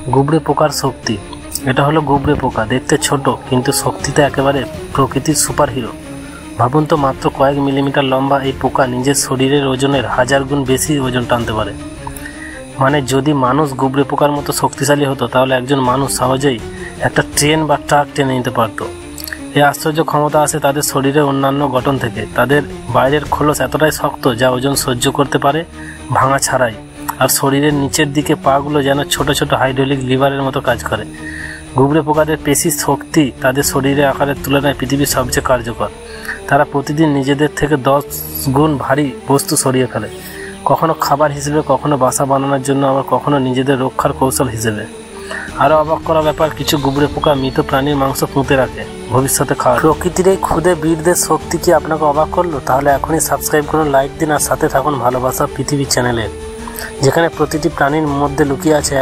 গুবরে পোকার শক্তি। এটা হলো গুবরে পোকা, দেখতে ছোট কিন্তু শক্তিতে একেবারে প্রকৃতির সুপার হিরো। ভাবুন তো, মাত্র কয়েক মিলিমিটার লম্বা এই পোকা নিজের শরীরের ওজনের 1000 গুণ বেশি ওজন টানতে পারে। মানে যদি মানুষ গুবরে পোকার মতো শক্তিশালী হতো তাহলে একজন মানুষ সহজেই একটা ট্রেন বা ট্রাক টেনে নিতে পারত। এই আশ্চর্য ক্ষমতা আসে তাদের শরীরের অন্যান্য গঠন থেকে। তাদের বাইরের খোলস এতটাই শক্ত যা ওজন সহ্য করতে পারে ভাঙা ছাড়াই, আর শরীরের নিচের দিকে পাগুলো যেন ছোট ছোট হাইড্রোলিক লিভারের মতো কাজ করে। গুবরে পোকাদের পেশির শক্তি তাদের শরীরের আকারের তুলনায় পৃথিবীর সবচেয়ে কার্যকর। তারা প্রতিদিন নিজেদের থেকে 10 গুণ ভারী বস্তু সরিয়ে ফেলে, কখনো খাবার হিসেবে, কখনো বাসা বানানোর জন্য, আবার কখনো নিজেদের রক্ষার কৌশল হিসেবে। আরও অবাক করা ব্যাপার, কিছু গুবরে পোকা মৃত প্রাণীর মাংস পুঁতে রাখে ভবিষ্যতে খাওয়া। প্রকৃতির এই ক্ষুদে বীরদের শক্তি কি আপনাকে অবাক করলো? তাহলে এখনই সাবস্ক্রাইব করুন, লাইক দিন আর সাথে থাকুন ভালোবাসা পৃথিবী চ্যানেলের, যেখানে প্রতিটি প্রাণীর মধ্যে লুকিয়ে আছে